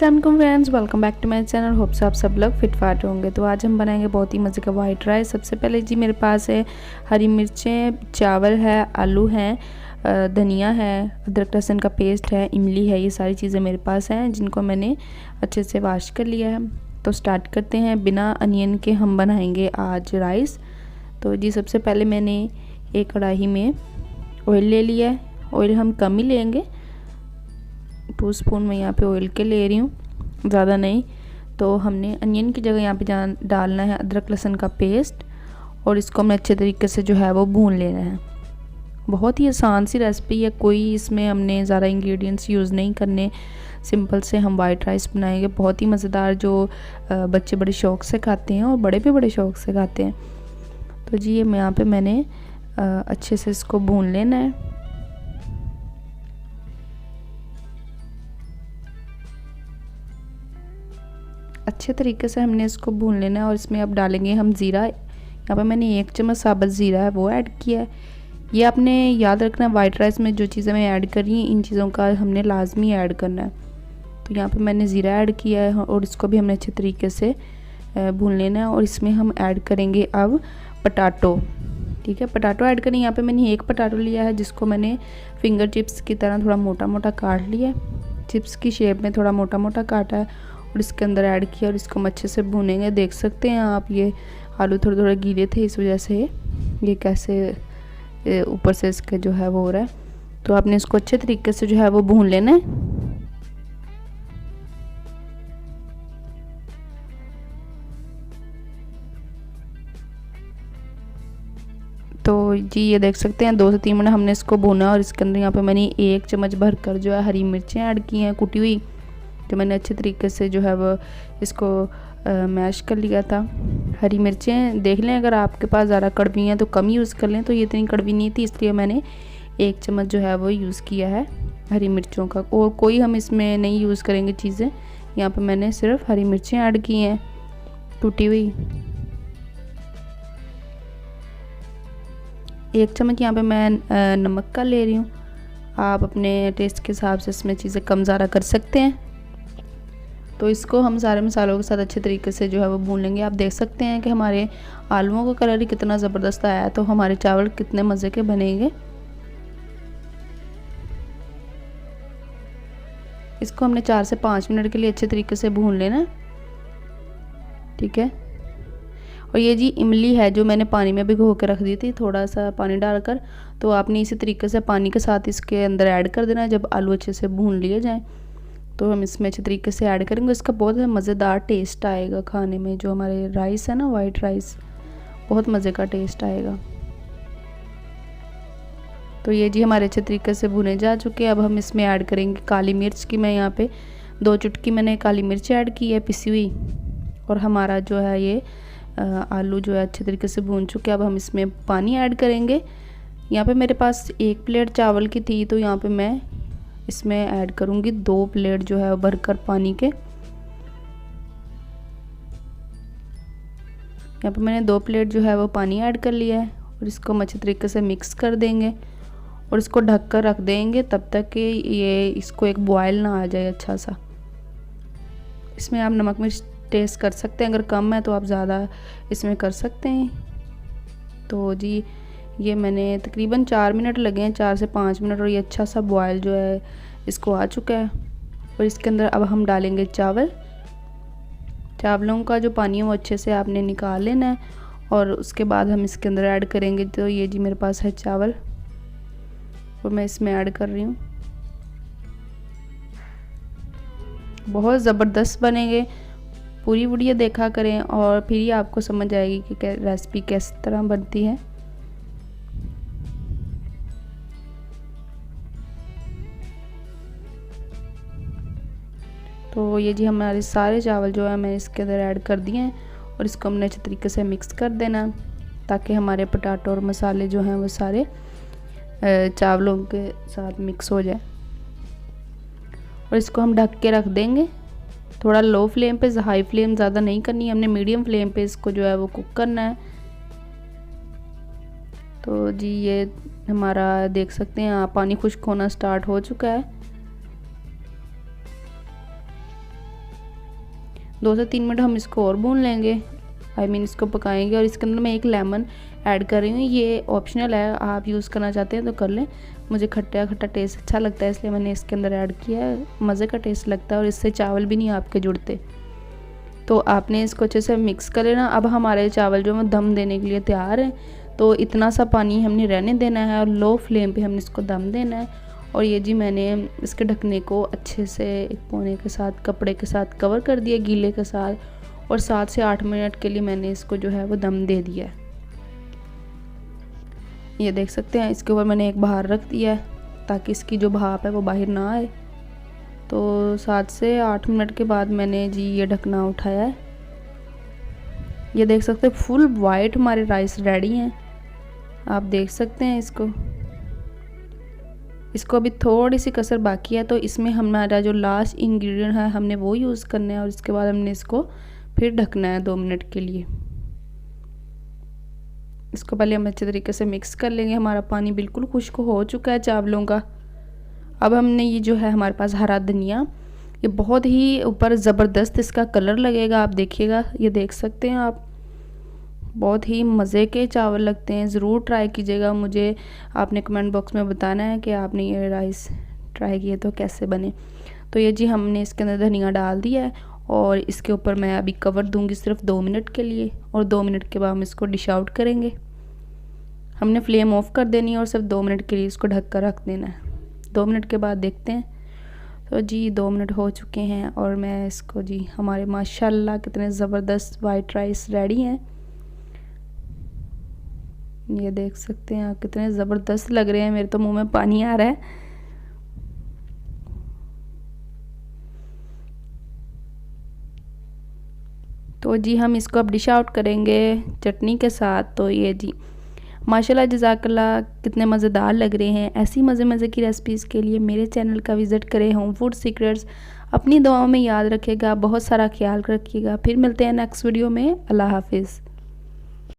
अस्सलाम वालेकुम friends, welcome back to my channel. Hope से आप सब लोग फिट फाट होंगे। तो आज हम बनाएंगे बहुत ही मज़े का वाइट राइस। सबसे पहले जी मेरे पास है हरी मिर्चें, चावल है, आलू हैं, धनिया है, अदरक लहसुन का पेस्ट है, इमली है। ये सारी चीज़ें मेरे पास हैं जिनको मैंने अच्छे से वॉश कर लिया है। तो स्टार्ट करते हैं। बिना अनियन के हम बनाएंगे आज राइस। तो जी सबसे पहले मैंने एक कढ़ाई में ऑयल ले लिया है। ऑयल हम कम ही लेंगे, 2 स्पून मैं यहाँ पे ऑयल के ले रही हूँ, ज़्यादा नहीं। तो हमने अनियन की जगह यहाँ पे डालना है अदरक लहसुन का पेस्ट, और इसको हमें अच्छे तरीके से जो है वो भून लेना है। बहुत ही आसान सी रेसिपी है, कोई इसमें हमने ज़्यादा इंग्रेडिएंट्स यूज़ नहीं करने। सिंपल से हम वाइट राइस बनाएंगे, बहुत ही मज़ेदार, जो बच्चे बड़े शौक़ से खाते हैं और बड़े भी बड़े शौक़ से खाते हैं। तो जी ये यहाँ पे मैंने अच्छे से इसको भून लेना है। अच्छे तरीके से हमने इसको भून लेना है। और इसमें अब डालेंगे हम ज़ीरा। यहाँ पर मैंने 1 चम्मच साबुत ज़ीरा है वो ऐड किया है। ये आपने याद रखना, वाइट राइस में जो चीज़ें मैं ऐड कर रही हूँ इन चीज़ों का हमने लाजमी ऐड करना है। तो यहाँ पे मैंने ज़ीरा ऐड किया है और इसको भी हमने अच्छे तरीके से भून लेना है। और इसमें हम ऐड करेंगे अब पटाटो। ठीक है, पटाटो ऐड करें। यहाँ पर मैंने 1 पटाटो लिया है जिसको मैंने फिंगर चिप्स की तरह थोड़ा मोटा मोटा काट लिया है। चिप्स की शेप में थोड़ा मोटा मोटा काटा है और इसके अंदर ऐड किया और इसको हम अच्छे से भूनेंगे। देख सकते हैं आप, ये आलू थोड़े थोड़े गीले थे, इस वजह से ये कैसे ऊपर से इसके जो है वो हो रहा है। तो आपने इसको अच्छे तरीके से जो है वो भून लेना है। तो जी ये देख सकते हैं 2 से 3 मिनट हमने इसको भूना। और इसके अंदर यहाँ पे मैंने 1 चम्मच भर कर जो है हरी मिर्चें ऐड की हैं कुटी हुई। तो मैंने अच्छे तरीके से जो है वो इसको मैश कर लिया था। हरी मिर्चें देख लें, अगर आपके पास ज़्यादा कड़वी हैं तो कम यूज़ कर लें। तो ये इतनी कड़वी नहीं थी, इसलिए मैंने 1 चम्मच जो है वो यूज़ किया है हरी मिर्चों का। और कोई हम इसमें नहीं यूज़ करेंगे चीज़ें। यहाँ पे मैंने सिर्फ हरी मिर्चें ऐड की हैं टूटी हुई। 1 चम्मच यहाँ पे मैं नमक का ले रही हूँ। आप अपने टेस्ट के हिसाब से इसमें चीज़ें कम ज़्यादा कर सकते हैं। तो इसको हम सारे मसालों के साथ अच्छे तरीके से जो है वो भून लेंगे। आप देख सकते हैं कि हमारे आलूओं का कलर ही कितना ज़बरदस्त आया है, तो हमारे चावल कितने मज़े के बनेंगे। इसको हमने 4 से 5 मिनट के लिए अच्छे तरीके से भून लेना। ठीक है, और ये जी इमली है जो मैंने पानी में भिगो के रख दी थी, थोड़ा सा पानी डालकर। तो आपने इसी तरीके से पानी के साथ इसके अंदर ऐड कर देना जब आलू अच्छे से भून लिए जाएँ। तो हम इसमें अच्छे तरीके से ऐड करेंगे। इसका बहुत मज़ेदार टेस्ट आएगा खाने में। जो हमारे राइस है ना, वाइट राइस, बहुत मज़े का टेस्ट आएगा। तो ये जी हमारे अच्छे तरीके से भुने जा चुके हैं। अब हम इसमें ऐड करेंगे काली मिर्च की। मैं यहाँ पे 2 चुटकी मैंने काली मिर्च ऐड की है पिसी हुई। और हमारा जो है ये आलू जो है अच्छे तरीके से भून चुके हैं। अब हम इसमें पानी ऐड करेंगे। यहाँ पे मेरे पास 1 प्लेट चावल की थी, तो यहाँ पे मैं इसमें ऐड करूँगी 2 प्लेट जो है भरकर पानी के। यहाँ पे मैंने 2 प्लेट जो है वो पानी ऐड कर लिया है और इसको हम अच्छे तरीके से मिक्स कर देंगे और इसको ढक कर रख देंगे तब तक कि ये इसको एक बॉयल ना आ जाए अच्छा सा। इसमें आप नमक मिर्च टेस्ट कर सकते हैं, अगर कम है तो आप ज़्यादा इसमें कर सकते हैं। तो जी ये मैंने तकरीबन 4 मिनट लगे हैं, 4 से 5 मिनट, और ये अच्छा सा बॉयल जो है इसको आ चुका है। और इसके अंदर अब हम डालेंगे चावल। चावलों का जो पानी है वो अच्छे से आपने निकाल लेना है और उसके बाद हम इसके अंदर ऐड करेंगे। तो ये जी मेरे पास है चावल, वो मैं इसमें ऐड कर रही हूँ। बहुत ज़बरदस्त बनेंगे, पूरी वीडियो देखा करें और फिर ही आपको समझ आएगी कि रेसिपी किस तरह बनती है। तो ये जी हमारे सारे चावल जो है मैंने इसके अंदर ऐड कर दिए हैं और इसको हमने अच्छे तरीके से मिक्स कर देना ताकि हमारे पटाटो और मसाले जो हैं वो सारे चावलों के साथ मिक्स हो जाए। और इसको हम ढक के रख देंगे, थोड़ा लो फ्लेम पे, हाई फ्लेम ज़्यादा नहीं करनी है हमने, मीडियम फ्लेम पे इसको जो है वो कुक करना है। तो जी ये हमारा देख सकते हैं आप, पानी खुश्क होना स्टार्ट हो चुका है। 2 से 3 मिनट हम इसको और भून लेंगे, इसको पकाएंगे। और इसके अंदर मैं एक लेमन ऐड कर रही हूँ, ये ऑप्शनल है, आप यूज़ करना चाहते हैं तो कर लें। मुझे खट्टा खट्टा टेस्ट अच्छा लगता है इसलिए मैंने इसके अंदर ऐड किया है, मज़े का टेस्ट लगता है और इससे चावल भी नहीं आपके जुड़ते। तो आपने इसको अच्छे से मिक्स कर लेना। अब हमारे चावल जो है दम देने के लिए तैयार हैं, तो इतना सा पानी हमने रहने देना है और लो फ्लेम पे हमने इसको दम देना है। और ये जी मैंने इसके ढकने को अच्छे से एक कोने के साथ कपड़े के साथ कवर कर दिया, गीले के साथ, और 7 से 8 मिनट के लिए मैंने इसको जो है वो दम दे दिया है। ये देख सकते हैं, इसके ऊपर मैंने एक बाहर रख दिया है ताकि इसकी जो भाप है वो बाहर ना आए। तो 7 से 8 मिनट के बाद मैंने जी ये ढकना उठाया है। ये देख सकते हैं फुल वाइट हमारे राइस रेडी हैं, आप देख सकते हैं इसको अभी थोड़ी सी कसर बाकी है, तो इसमें हमारा जो लास्ट इंग्रेडिएंट है हमने वो यूज़ करना है और इसके बाद हमने इसको फिर ढकना है 2 मिनट के लिए। इसको पहले हम अच्छे तरीके से मिक्स कर लेंगे। हमारा पानी बिल्कुल खुश्क हो चुका है चावलों का। अब हमने ये जो है हमारे पास हरा धनिया, ये बहुत ही ऊपर ज़बरदस्त इसका कलर लगेगा, आप देखिएगा, ये देख सकते हैं आप, बहुत ही मज़े के चावल लगते हैं। ज़रूर ट्राई कीजिएगा। मुझे आपने कमेंट बॉक्स में बताना है कि आपने ये राइस ट्राई किए तो कैसे बने। तो ये जी हमने इसके अंदर धनिया डाल दिया है और इसके ऊपर मैं अभी कवर दूंगी सिर्फ 2 मिनट के लिए, और 2 मिनट के बाद हम इसको डिश आउट करेंगे। हमने फ्लेम ऑफ कर देनी है और सिर्फ 2 मिनट के लिए इसको ढक कर रख देना है। 2 मिनट के बाद देखते हैं। तो जी 2 मिनट हो चुके हैं और मैं इसको जी हमारे माशाल्लाह कितने ज़बरदस्त वाइट राइस रेडी हैं। ये देख सकते हैं आप कितने ज़बरदस्त लग रहे हैं, मेरे तो मुंह में पानी आ रहा है। तो जी हम इसको अब डिश आउट करेंगे चटनी के साथ। तो ये जी माशाल्लाह जज़ाकल्लाह कितने मज़ेदार लग रहे हैं। ऐसी मज़े की रेसिपीज़ के लिए मेरे चैनल का विज़िट करें, होम फूड सीक्रेट्स। अपनी दुआओं में याद रखिएगा, बहुत सारा ख्याल रखिएगा। फिर मिलते हैं नेक्स्ट वीडियो में। अल्लाह हाफिज़।